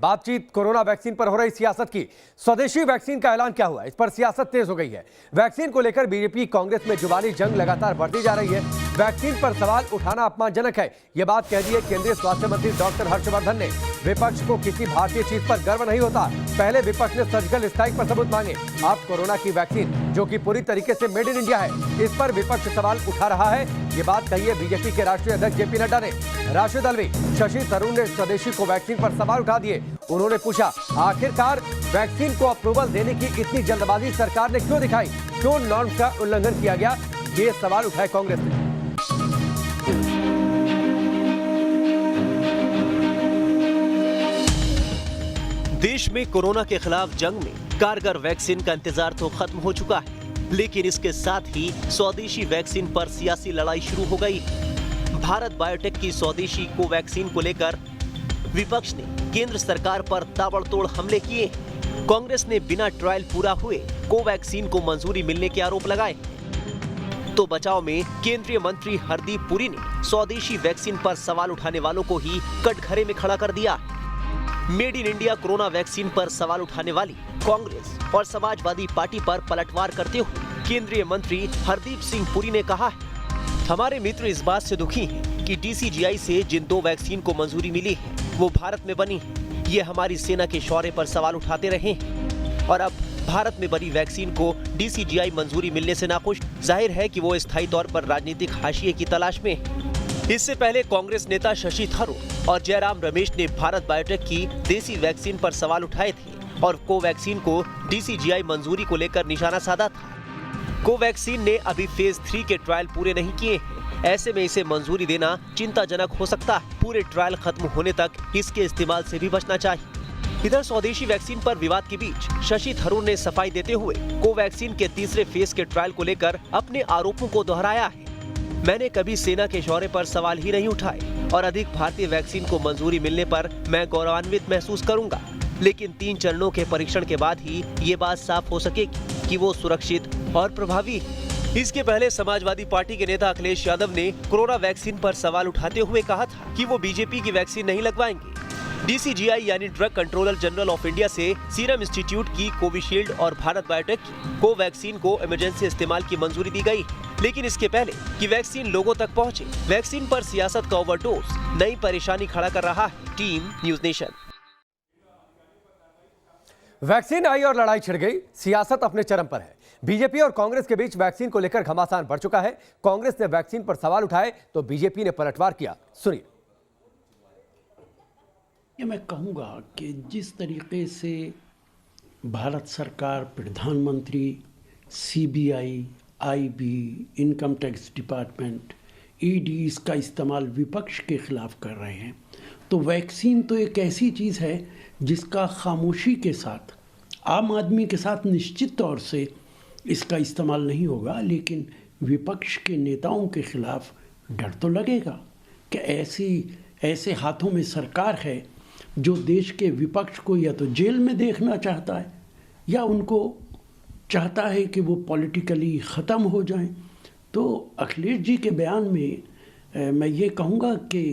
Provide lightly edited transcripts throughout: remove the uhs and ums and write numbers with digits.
बातचीत corona vaccine पर हो रही सियासत की। स्वदेशी वैक्सीन का ऐलान क्या हुआ, इस पर सियासत तेज हो गई है। वैक्सीन को लेकर बीजेपी कांग्रेस में जुबानी जंग लगातार बढ़ती जा रही है। वैक्सीन पर सवाल उठाना अपमानजनक है, यह बात कह दी है केंद्रीय स्वास्थ्य मंत्री डॉक्टर हर्षवर्धन ने। विपक्ष को किसी भारतीय चीज पर गर्व नहीं होता। पहले विपक्ष ने सर्जिकल स्ट्राइक पर सबूत मांगे, अब कोरोना की वैक्सीन जो कि पूरी तरीके से मेड इन इंडिया है, इस पर विपक्ष सवाल उठा रहा है। ये बात कही है बीजेपी के राष्ट्रीय अध्यक्ष जेपी नड्डा ने। राशिद अल्वी, शशि थरूर ने स्वदेशी को वैक्सीन पर सवाल उठा दिए। उन्होंने पूछा, आखिरकार वैक्सीन को अप्रूवल देने की इतनी जल्दबाजी सरकार ने क्यों दिखाई, क्यों नॉर्म्स का उल्लंघन किया गया, ये सवाल उठाए कांग्रेस ने। देश में कोरोना के खिलाफ जंग में कारगर वैक्सीन का इंतजार तो खत्म हो चुका है, लेकिन इसके साथ ही स्वदेशी वैक्सीन पर सियासी लड़ाई शुरू हो गई। भारत बायोटेक की स्वदेशी कोवैक्सीन को लेकर विपक्ष ने केंद्र सरकार पर ताबड़तोड़ हमले किए। कांग्रेस ने बिना ट्रायल पूरा हुए कोवैक्सीन को मंजूरी मिलने के आरोप लगाए। तो बचाव में केंद्रीय मंत्री हरदीप पुरी ने स्वदेशी वैक्सीन पर सवाल उठाने वालों को ही कटघरे में खड़ा कर दिया। Made in India corona vaccine पर सवाल उठाने वाली कांग्रेस और समाजवादी पार्टी पर पलटवार करते हुए केंद्रीय मंत्री हरदीप सिंह पुरी ने कहा है, हमारे मित्र इस बात से दुखी हैं कि डीसीजीआई से जिन 2 वैक्सीन को मंजूरी मिली है वो भारत में बनी है। ये हमारी सेना के शौर्य पर सवाल उठाते रहे हैं और अब भारत में बनी वैक्सीन को डीसीजीआई मंजूरी मिलने से नाखुश। जाहिर है कि वो स्थायी तौर पर राजनीतिक हाशिए की तलाश में है। इससे पहले कांग्रेस नेता शशि थरूर और जयराम रमेश ने भारत बायोटेक की देसी वैक्सीन पर सवाल उठाए थे और कोवैक्सीन को डीसीजीआई मंजूरी को लेकर निशाना साधा था। कोवैक्सीन ने अभी फेज 3 के ट्रायल पूरे नहीं किए हैं, ऐसे में इसे मंजूरी देना चिंताजनक हो सकता है। पूरे ट्रायल खत्म होने तक इसके इस्तेमाल से भी बचना चाहिए। इधर स्वदेशी वैक्सीन पर विवाद के बीच शशि थरूर ने सफाई देते हुए कोवैक्सीन के तीसरे फेज के ट्रायल को लेकर अपने आरोपों को दोहराया है। मैंने कभी सेना के शौर्य पर सवाल ही नहीं उठाए और अधिक भारतीय वैक्सीन को मंजूरी मिलने पर मैं गौरवान्वित महसूस करूंगा, लेकिन 3 चरणों के परीक्षण के बाद ही ये बात साफ हो सकेगी कि वो सुरक्षित और प्रभावी है। इसके पहले समाजवादी पार्टी के नेता अखिलेश यादव ने कोरोना वैक्सीन पर सवाल उठाते हुए कहा था कि वो बीजेपी की वैक्सीन नहीं लगवाएंगे। डीसीजीआई यानी drug controller general of India से सीरम इंस्टीट्यूट की कोविशील्ड और भारत बायोटेक की कोवैक्सीन को इमरजेंसी इस्तेमाल की मंजूरी दी गई, लेकिन इसके पहले कि वैक्सीन लोगों तक पहुंचे, वैक्सीन पर सियासत का ओवरडोज नई परेशानी खड़ा कर रहा है। Team news nation. वैक्सीन आई और लड़ाई छिड़ गई, सियासत अपने चरम पर है। बीजेपी और कांग्रेस के बीच वैक्सीन को लेकर घमासान बढ़ चुका है। कांग्रेस ने वैक्सीन पर सवाल उठाए तो बीजेपी ने पलटवार किया। सुनिए। ये मैं कहूँगा कि जिस तरीके से भारत सरकार, प्रधानमंत्री, CBI, IB, income tax department, ED इसका इस्तेमाल विपक्ष के खिलाफ कर रहे हैं, तो वैक्सीन तो एक ऐसी चीज़ है जिसका खामोशी के साथ, आम आदमी के साथ निश्चित तौर से इसका इस्तेमाल नहीं होगा, लेकिन विपक्ष के नेताओं के खिलाफ डर तो लगेगा कि ऐसे हाथों में सरकार है जो देश के विपक्ष को या तो जेल में देखना चाहता है या उनको चाहता है कि वो पॉलिटिकली ख़त्म हो जाएं। तो अखिलेश जी के बयान में मैं ये कहूँगा कि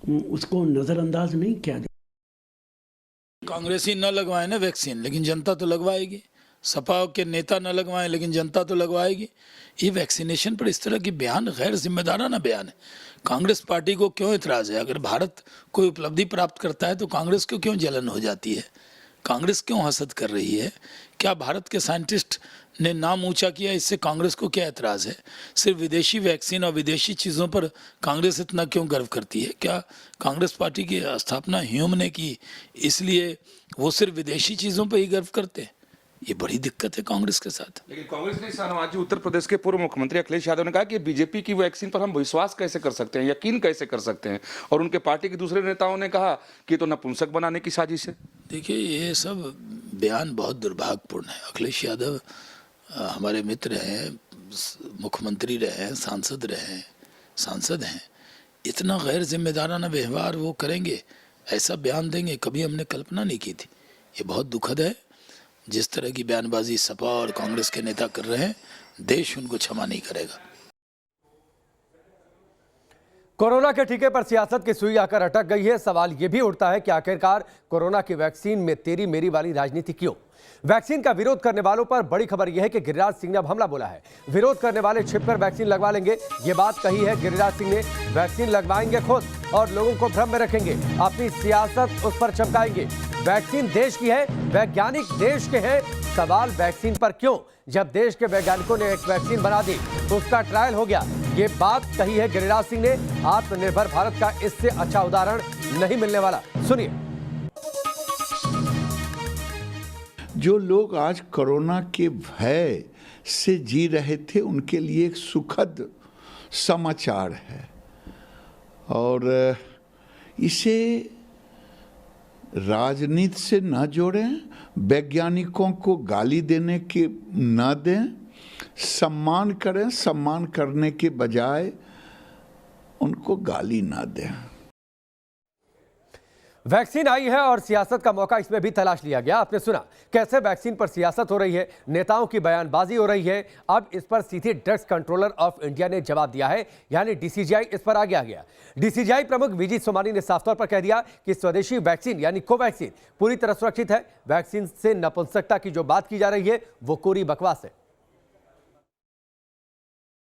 उसको नज़रअंदाज नहीं किया जाए। कांग्रेसी न लगवाए ना वैक्सीन, लेकिन जनता तो लगवाएगी। सपा के नेता न लगवाएं, लेकिन जनता तो लगवाएगी। ये वैक्सीनेशन पर इस तरह की बयान गैर जिम्मेदाराना बयान है। कांग्रेस पार्टी को क्यों इतराज़ है? अगर भारत कोई उपलब्धि प्राप्त करता है तो कांग्रेस को क्यों जलन हो जाती है? कांग्रेस क्यों हसद कर रही है? क्या भारत के साइंटिस्ट ने नाम ऊंचा किया, इससे कांग्रेस को क्या एतराज़ है? सिर्फ विदेशी वैक्सीन और विदेशी चीज़ों पर कांग्रेस इतना क्यों गर्व करती है? क्या कांग्रेस पार्टी की स्थापना ह्यूम ने की, इसलिए वो सिर्फ विदेशी चीज़ों पर ही गर्व करते हैं? ये बड़ी दिक्कत है कांग्रेस के साथ। लेकिन कांग्रेस ने शाहनवाज जी, उत्तर प्रदेश के पूर्व मुख्यमंत्री अखिलेश यादव ने कहा कि बीजेपी की वैक्सीन पर हम विश्वास कैसे कर सकते हैं, यकीन कैसे कर सकते हैं, और उनके पार्टी के दूसरे नेताओं ने कहा कि तो नपुंसक बनाने की साजिश है। देखिए, ये सब बयान बहुत दुर्भाग्यपूर्ण है। अखिलेश यादव हमारे मित्र हैं, मुख्यमंत्री रहे हैं, सांसद हैं। इतना गैर जिम्मेदाराना व्यवहार वो करेंगे, ऐसा बयान देंगे, कभी हमने कल्पना नहीं की थी। ये बहुत दुखद है। जिस तरह की बयानबाजी सपा और कांग्रेस के नेता कर रहे हैं, देश उनको क्षमा नहीं करेगा। कोरोना के टीके पर सियासत की सुई आकर अटक गई है। सवाल यह भी उठता है कि आखिरकार कोरोना की वैक्सीन में तेरी मेरी वाली राजनीति क्यों? वैक्सीन का विरोध करने वालों पर बड़ी खबर यह है कि गिरिराज सिंह ने अब हमला बोला है। विरोध करने वाले छिपकर वैक्सीन लगवा लेंगे, ये बात कही है गिरिराज सिंह ने। वैक्सीन लगवाएंगे खुद और लोगों को भ्रम में रखेंगे, अपनी सियासत उस पर चमकाएंगे। वैक्सीन देश की है, वैज्ञानिक देश के हैं, सवाल वैक्सीन पर क्यों? जब देश के वैज्ञानिकों ने एक वैक्सीन बना दी तो उसका ट्रायल हो गया, ये बात कही है गिरिराज सिंह ने। आत्मनिर्भर भारत का इससे अच्छा उदाहरण नहीं मिलने वाला। सुनिए। जो लोग आज कोरोना के भय से जी रहे थे उनके लिए एक सुखद समाचार है, और इसे राजनीति से न जोड़ें, वैज्ञानिकों को गाली देने के न दें, सम्मान करें, सम्मान करने के बजाय उनको गाली न दें। वैक्सीन आई है और सियासत का मौका इसमें भी तलाश लिया गया। आपने सुना कैसे वैक्सीन पर सियासत हो रही है, नेताओं की बयानबाजी हो रही है। अब इस पर सीधे ड्रग्स कंट्रोलर ऑफ इंडिया ने जवाब दिया है, यानी डीसीजीआई इस पर आगे आ गया। डीसीजीआई प्रमुख वीजी सोमानी ने साफ तौर पर कह दिया कि स्वदेशी वैक्सीन यानी कोवैक्सीन पूरी तरह सुरक्षित है। वैक्सीन से नपुंसकता की जो बात की जा रही है वो कोरी बकवास है।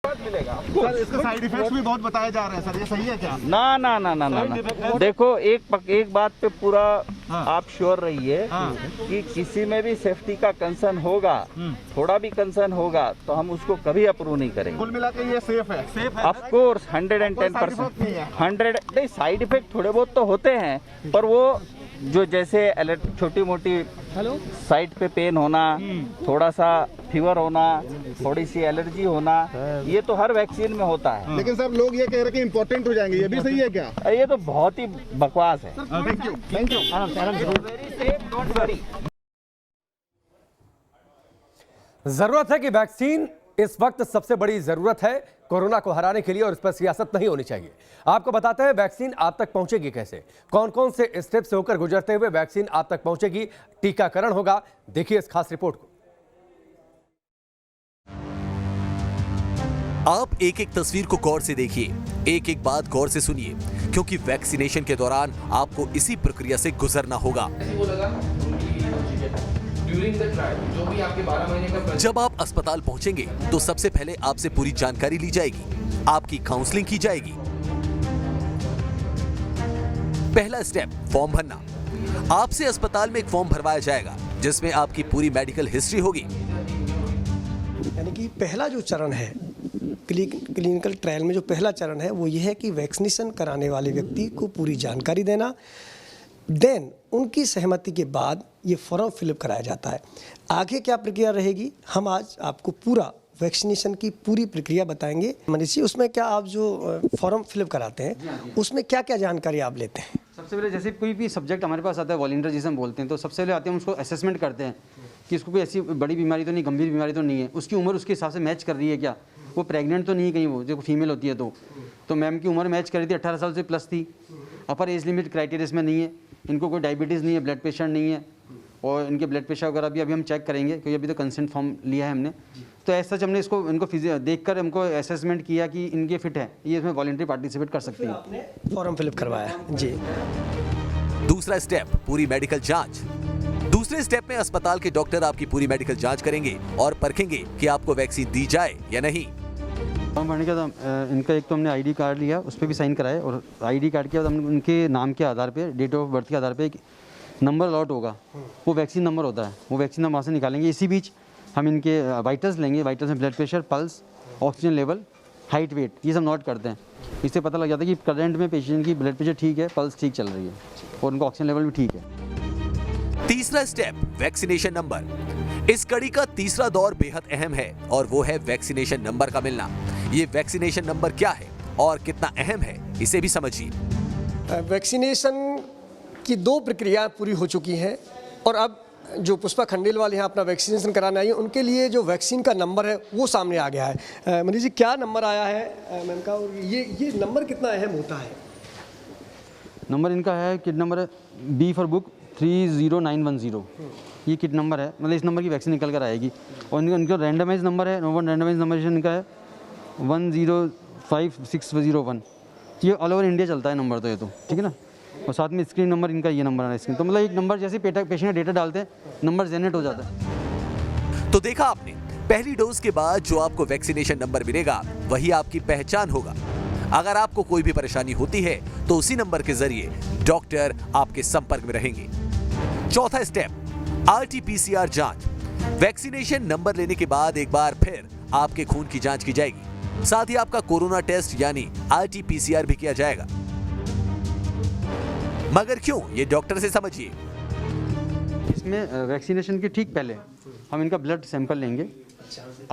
सर, इसके साइड इफेक्ट्स भी बहुत बताए जा रहे हैं सर, ये सही है क्या? ना ना ना ना ना, ना। देखो एक बात पे पूरा आप श्योर रहिए कि किसी में भी सेफ्टी का कंसर्न होगा, थोड़ा भी कंसर्न होगा तो हम उसको कभी अप्रूव नहीं करेंगे। कुल मिला के ये सेफ है? Of course 110%। 100 नहीं, साइड इफेक्ट थोड़े बहुत तो होते हैं, पर वो जो जैसे छोटी मोटी साइड पे पेन होना, थोड़ा सा फीवर होना, थोड़ी सी एलर्जी होना, ये तो हर वैक्सीन में होता है। लेकिन सर लोग ये कह रहे हैं कि इम्पोर्टेंट हो जाएंगे, ये भी सही है क्या? ये तो बहुत ही बकवास है। Thank you. Very safe, don't worry. जरूरत है कि वैक्सीन इस वक्त सबसे बड़ी जरूरत है कोरोना को हराने के लिए, और इस पर सियासत नहीं होनी चाहिए। आपको बताते हैं वैक्सीन आप तक पहुंचेगी कैसे, कौन कौन से स्टेप से होकर गुजरते हुए वैक्सीन आप तक पहुंचेगी, टीकाकरण होगा। देखिए इस खास रिपोर्ट को। आप एक एक तस्वीर को गौर से देखिए, एक एक बात गौर से सुनिए, क्योंकि वैक्सीनेशन के दौरान आपको इसी प्रक्रिया से गुजरना होगा। जो भी आपके 12 महीने का जब आप अस्पताल पहुंचेंगे तो सबसे पहले आपसे पूरी जानकारी ली जाएगी, आपकी काउंसलिंग की जाएगी। पहला स्टेप, फॉर्म भरना। आपसे अस्पताल में एक फॉर्म भरवाया जाएगा जिसमें आपकी पूरी मेडिकल हिस्ट्री होगी। यानी कि पहला जो चरण है क्लिनिकल ट्रायल में, जो पहला चरण है वो ये है कि वैक्सीनेशन कराने वाले व्यक्ति को पूरी जानकारी देना, देन उनकी सहमति के बाद ये फॉर्म फिलअप कराया जाता है। आगे क्या प्रक्रिया रहेगी, हम आज आपको पूरा वैक्सीनेशन की पूरी प्रक्रिया बताएंगे। मनीष जी, उसमें क्या आप जो फॉर्म फिलअप कराते हैं उसमें क्या क्या जानकारी आप लेते हैं? सबसे पहले जैसे कोई भी सब्जेक्ट हमारे पास आता है, वॉलंटियर जिसे हम बोलते हैं, तो सबसे पहले आते हैं उसको असेसमेंट करते हैं कि इसको कोई ऐसी बड़ी बीमारी तो नहीं, गंभीर बीमारी तो नहीं है, उसकी उम्र उसके हिसाब से मैच कर रही है क्या, वो प्रेग्नेंट तो नहीं है कहीं, वो जो फीमेल होती है तो मैम की उम्र मैच कर रही थी, 18 साल से प्लस थी, अपर एज लिमिट क्राइटेरिया में नहीं है, इनको कोई डायबिटीज़ नहीं है, ब्लड प्रेशर नहीं है, और इनके ब्लड प्रेशर वगैरह भी अभी हम चेक करेंगे क्योंकि अभी तो कंसेंट फॉर्म लिया है हमने। तो ऐसा हमने इनको देखकर हमको असेसमेंट किया कि इनके फिट है, ये इसमें वॉलंटरी पार्टिसिपेट कर सकते हैं। आपने फॉर्म फिलअप करवाया जी। दूसरा स्टेप, पूरी मेडिकल जांच। दूसरे स्टेप में अस्पताल के डॉक्टर आपकी पूरी मेडिकल जांच करेंगे और परखेंगे कि आपको वैक्सीन दी जाए या नहीं। फॉर्म भरने के बाद इनका एक तो हमने आईडी कार्ड लिया, उस पर भी साइन कराए, और आईडी कार्ड के बाद हमने उनके नाम के आधार पे, डेट ऑफ बर्थ के आधार पे एक नंबर अलॉट होगा, वो वैक्सीन नंबर होता है, वो वैक्सीन हम वहाँ से निकालेंगे। इसी बीच हम इनके वाइटल्स लेंगे, वाइटल्स में blood pressure, pulse, oxygen level, height, weight, ये सब नोट करते हैं। इससे पता लग जाता है कि करंट में पेशेंट की ब्लड प्रेशर ठीक है, पल्स ठीक चल रही है और उनका ऑक्सीजन लेवल भी ठीक है। तीसरा स्टेप, वैक्सीनेशन नंबर। इस कड़ी का तीसरा दौर बेहद अहम है और वो है वैक्सीनेशन नंबर का मिलना। ये वैक्सीनेशन नंबर क्या है और कितना अहम है, इसे भी समझिए। वैक्सीनेशन की 2 प्रक्रिया पूरी हो चुकी हैं, और अब जो पुष्पा खंडेलवाल यहाँ अपना वैक्सीनेशन कराने आई है उनके लिए जो वैक्सीन का नंबर है वो सामने आ गया है। मनीष जी, क्या नंबर आया है मैम का, और ये नंबर कितना अहम होता है? नंबर इनका है, किट नंबर है B फॉर बुक 30910। ये किट नंबर है, मतलब इस नंबर की वैक्सीन निकल कर आएगी। और इनका रैंडमाइज नंबर है, नंबर रैंडमाइज नंबर इनका है 105601। ये ऑल ओवर इंडिया चलता है नंबर, तो ये तो ठीक है ना। और साथ में स्क्रीन नंबर इनका ये नंबर है स्क्रीन, तो मतलब एक नंबर जैसे पेशेंट डेटा डालते हैं नंबर जनरेट हो जाता है। तो देखा आपने, पहली डोज के बाद जो आपको वैक्सीनेशन नंबर मिलेगा वही आपकी पहचान होगा। अगर आपको कोई भी परेशानी होती है तो उसी नंबर के जरिए डॉक्टर आपके संपर्क में रहेंगे। चौथा स्टेप, RT-PCR जांच। वैक्सीनेशन नंबर लेने के बाद एक बार फिर आपके खून की जांच की जाएगी, साथ ही आपका कोरोना टेस्ट यानी RT-PCR भी किया जाएगा। मगर क्यों, ये डॉक्टर से समझिए। इसमें वैक्सीनेशन के ठीक पहले हम इनका ब्लड सैंपल लेंगे,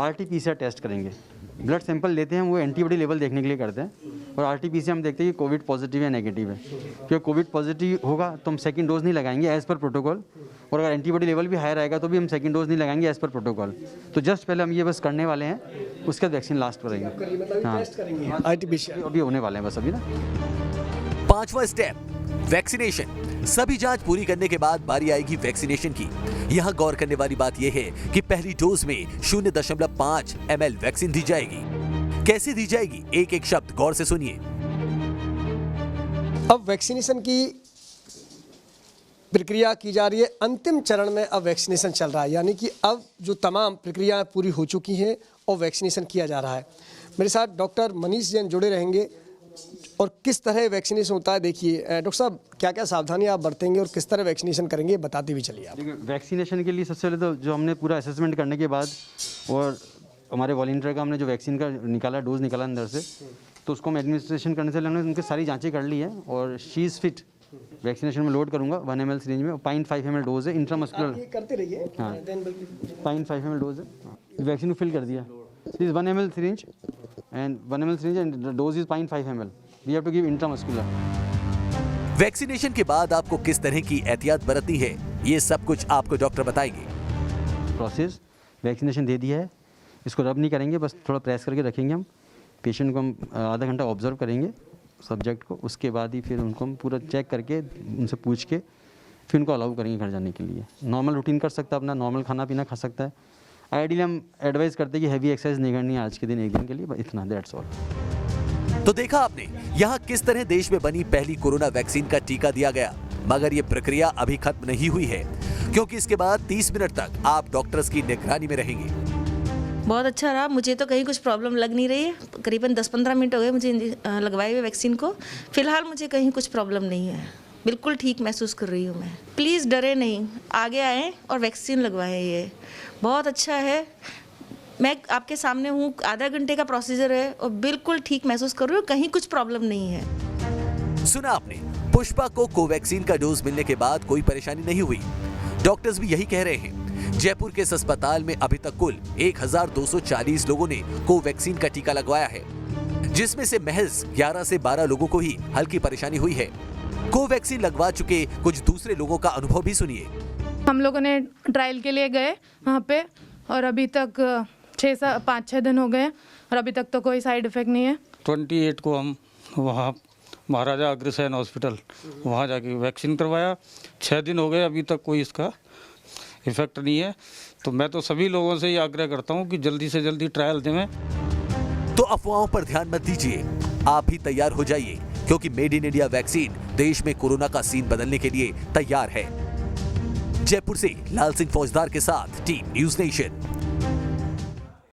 RT-PCR टेस्ट करेंगे। ब्लड सैंपल लेते हैं वो एंटीबॉडी लेवल देखने के लिए करते हैं, और RT-PCR हम देखते हैं कि कोविड पॉजिटिव या नेगेटिव है। क्योंकि कोविड पॉजिटिव होगा तो हम सेकंड डोज नहीं लगाएंगे एज़ पर प्रोटोकॉल, और अगर एंटीबॉडी लेवल भी हायर आएगा तो भी हम सेकंड डोज नहीं लगाएंगे एज़ पर प्रोटोकॉल। तो जस्ट पहले हम ये बस करने वाले हैं, उसके बाद वैक्सीन लास्ट करेंगे। हाँ, RT-PCR अभी होने वाले हैं बस अभी ना। पांचवा स्टेप, वैक्सीनेशन। सभी जांच पूरी करने के बाद बारी आएगी वैक्सीनेशन की। यहाँ गौर करने वाली बात यह है कि पहली डोज में 0.5 ml वैक्सीन दी जाएगी। कैसे दी जाएगी, एक एक शब्द गौर से सुनिए। अब वैक्सीनेशन की प्रक्रिया की जा रही है, अंतिम चरण में अब वैक्सीनेशन चल रहा है, यानी कि अब जो तमाम प्रक्रियाएं पूरी हो चुकी हैं और वैक्सीनेशन किया जा रहा है। मेरे साथ डॉक्टर मनीष जैन जुड़े रहेंगे और किस तरह वैक्सीनेशन होता है। देखिए डॉक्टर साहब, क्या क्या सावधानी आप बरतेंगे और किस तरह वैक्सीनेशन करेंगे, बताते भी चलिए आप। देखिए, वैक्सीनेशन के लिए सबसे पहले तो जो हमने पूरा असेसमेंट करने के बाद और हमारे वॉलंटियर का हमने जो वैक्सीन का निकाला, डोज निकाला अंदर से, तो उसको हम एडमिनिस्ट्रेशन करने से पहले हमने उनकी सारी जांचें कर ली है और शी इज़ फिट। वैक्सीनेशन में लोड करूंगा 1 ml सिरिंज में, 0.5 ml डोज है, इंट्रामस्कुलर करते रहिए। हाँ, 0.5 ml डोज है। वैक्सीन को फिल कर दिया। Is 1 ml syringe and 1 ml syringe and the dose is 0.5 ml. We have to give intramuscular. Vaccination के बाद आपको किस तरह की एहतियात बरतनी है, ये सब कुछ आपको डॉक्टर बताएंगे। प्रोसेस, वैक्सीनेशन दे दिया है, इसको रब नहीं करेंगे, बस थोड़ा प्रेस करके रखेंगे हम। पेशेंट को हम आधा घंटा ऑब्जर्व करेंगे, सब्जेक्ट को, उसके बाद ही फिर उनको हम पूरा चेक करके उनसे पूछ के फिर उनको अलाउ करेंगे घर जाने के लिए। नॉर्मल रूटीन कर सकता है, अपना नॉर्मल खाना पीना खा सकता है। आइडियली हम एडवाइस करते हैं कि हैवी एक्सरसाइज नहीं करनी है आज के दिन, एक दिन के लिए, इतना, दैट्स ऑल। तो देखा आपने यहाँ किस तरह देश में बनी पहली कोरोना वैक्सीन का टीका दिया गया। मगर ये प्रक्रिया अभी खत्म नहीं हुई है, क्योंकि इसके बाद 30 मिनट तक आप डॉक्टर्स की निगरानी में रहेंगे। बहुत अच्छा रहा, मुझे तो कहीं कुछ प्रॉब्लम लग नहीं रही है। करीबन 10-15 मिनट हो गए मुझे लगवाए हुए वैक्सीन को। फिलहाल मुझे कहीं कुछ प्रॉब्लम नहीं है, बिल्कुल ठीक महसूस कर रही हूँ मैं। प्लीज़ डरे नहीं, आगे आएँ और वैक्सीन लगवाएं, ये बहुत अच्छा है। मैं आपके सामने हूँ, आधा घंटे का प्रोसीजर है और बिल्कुल ठीक महसूस कर रही हूँ, कहीं कुछ प्रॉब्लम नहीं है। सुना आपने, पुष्पा को कोवैक्सीन का डोज मिलने के बाद कोई परेशानी नहीं हुई। डॉक्टर्स भी यही कह रहे हैं। जयपुर के इस अस्पताल में अभी तक कुल 1240 लोगों ने कोवैक्सीन का टीका लगवाया है, जिसमें से महज 11 से 12 लोगों को ही हल्की परेशानी हुई है। कोवैक्सीन लगवा चुके कुछ दूसरे लोगों का अनुभव भी सुनिए। हम लोगों ने ट्रायल के लिए गए वहाँ पे, और अभी तक 5-6 दिन हो गए और अभी तक तो कोई साइड इफेक्ट नहीं है। 28 को हम वहाँ महाराजा अग्रसेन हॉस्पिटल वहाँ जाके वैक्सीन करवाया। 6 दिन हो गए, अभी तक कोई इसका इफेक्ट नहीं है। तो मैं तो सभी लोगों से ये आग्रह करता हूँ कि जल्दी से जल्दी ट्रायल दें। तो अफवाहों पर ध्यान मत दीजिए, आप भी तैयार हो जाइए, क्योंकि मेड इन इंडिया वैक्सीन देश में कोरोना का सीन बदलने के लिए तैयार है। जयपुर से लाल सिंह फौजदार के साथ टीम न्यूज़ नेशन।